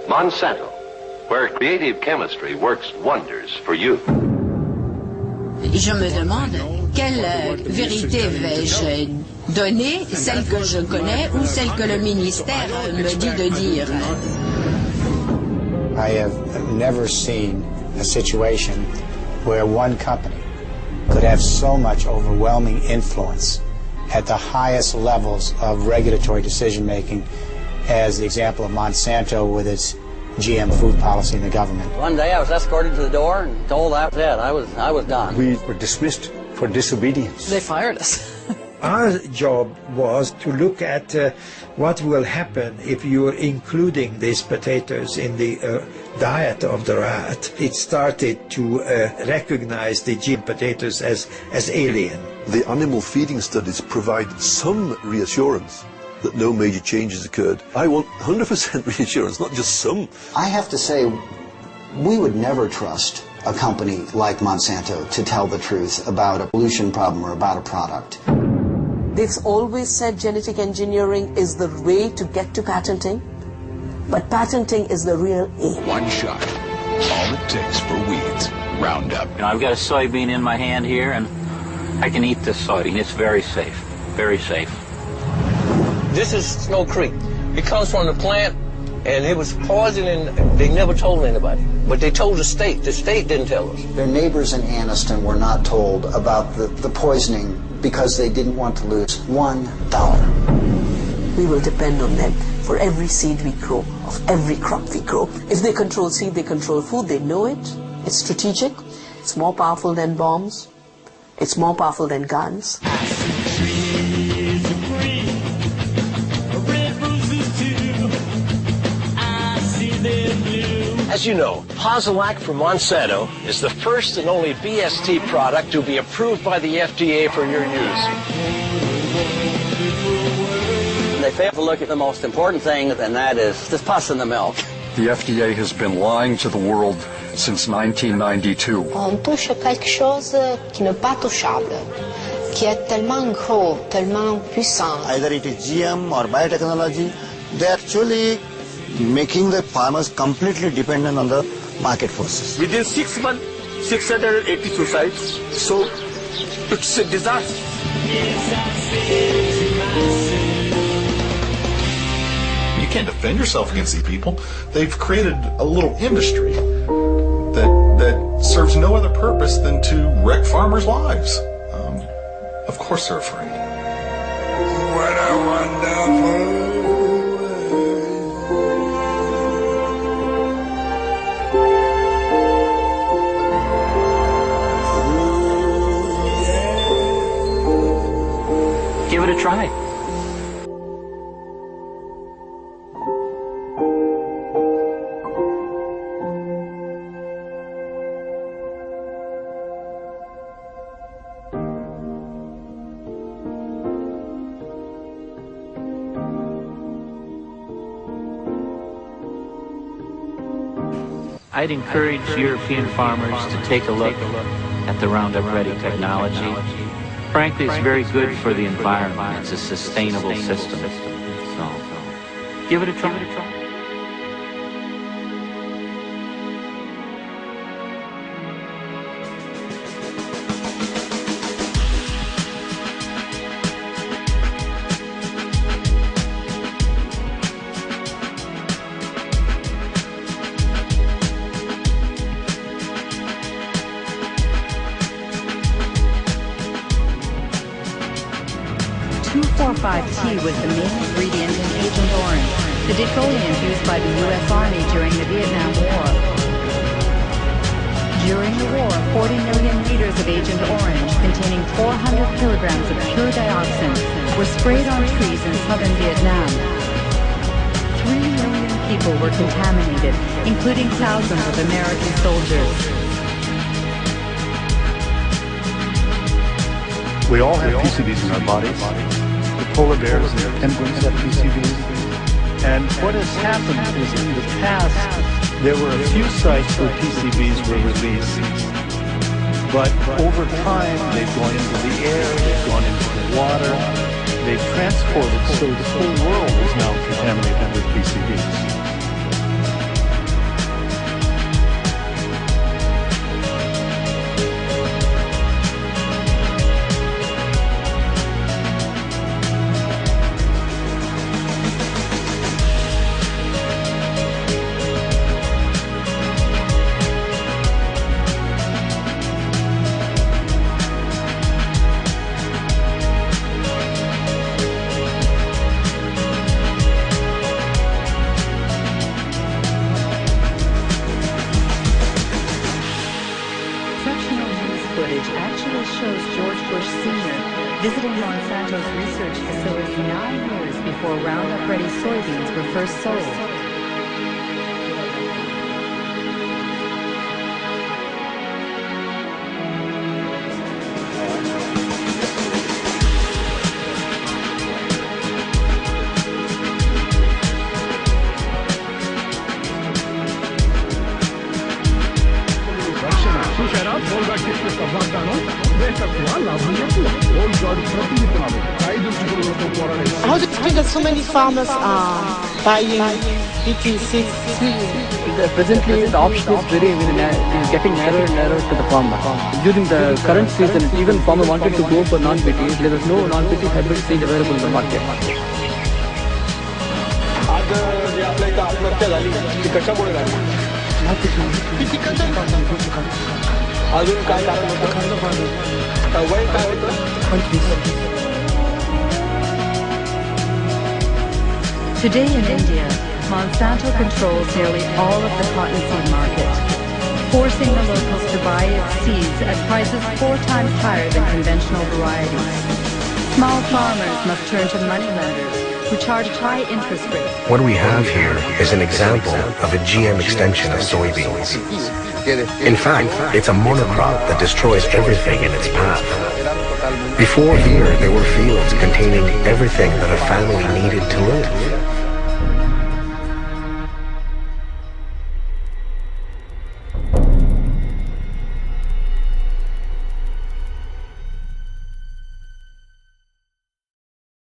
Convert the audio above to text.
Monsanto, where creative chemistry works wonders for you. Je me demande quelle vérité vais-je donner, celle que je connais ou celle que le ministère me dit de dire. I have never seen a situation where one company could have so much overwhelming influence at the highest levels of regulatory decision-making as the example of Monsanto with its GM food policy in the government. One day I was escorted to the door and told that was it. I was done. We were dismissed for disobedience. They fired us. Our job was to look at what will happen if you are including these potatoes in the diet of the rat. It started to recognize the GM potatoes as alien. The animal feeding studies provide some reassurance that no major changes occurred. I want 100% reassurance, not just some. I have to say, we would never trust a company like Monsanto to tell the truth about a pollution problem or about a product. They've always said genetic engineering is the way to get to patenting, but patenting is the real aim. One shot, all it takes for weeds. Roundup. You know, I've got a soybean in my hand here, and I can eat this soybean. It's very safe, very safe. This is Snow Creek. It comes from the plant, and it was poison, and they never told anybody. But they told the state. The state didn't tell us. Their neighbors in Anniston were not told about the poisoning because they didn't want to lose $1. We will depend on them for every seed we grow, of every crop we grow. If they control seed, they control food. They know it. It's strategic. It's more powerful than bombs. It's more powerful than guns. As you know, Posilac from Monsanto is the first and only BST product to be approved by the FDA for your use. They fail to look at the most important thing, and that is this pus in the milk. The FDA has been lying to the world since 1992. On touche quelque chose qui n'est pas touchable, qui est tellement gros, tellement puissant. Either it is GM or biotechnology, they actually making the farmers completely dependent on the market forces. Within 6 months, 680 suicides. So it's a disaster. You can't defend yourself against these people. They've created a little industry that serves no other purpose than to wreck farmers' lives. Of course they're afraid. What a wonderful Give it a try. I'd encourage European farmers to take a look at the Roundup Ready technology. Frankly, it's very good for the environment. It's a sustainable system. So, give it a try. T was the main ingredient in Agent Orange, the defoliant used by the U.S. Army during the Vietnam War. During the war, 40 million liters of Agent Orange, containing 400 kilograms of pure dioxin, were sprayed on trees in southern Vietnam. 3 million people were contaminated, including thousands of American soldiers. We all have PCBs in our bodies. Polar bears and their penguins have PCBs. And what has happened is in the past, there were a few sites where PCBs were released. But over time, they've gone into the air, they've gone into the water, they've transported, so the whole world is now contaminated with PCBs. exceptional news footage actually shows George Bush Sr. visiting Monsanto's research facility 9 years before Roundup-ready soybeans were first sold. How do you think that so many farmers are buying PT6? Presently, the option is is getting narrower and narrower to the farmer. During the current season, even farmer wanted to go for non-PT. There was no non-PT hybrid seed available in the market. अजून काय कारण होतं वय काय होतं Today in India, Monsanto controls nearly all of the cottonseed market, forcing the locals to buy its seeds at prices 4 times higher than conventional varieties. Small farmers must turn to moneylenders who charge high interest rates. What we have here is an example of a GM extension of soybeans. In fact, it's a monocrop that destroys everything in its path. Before here, there were fields containing everything that a family needed to live.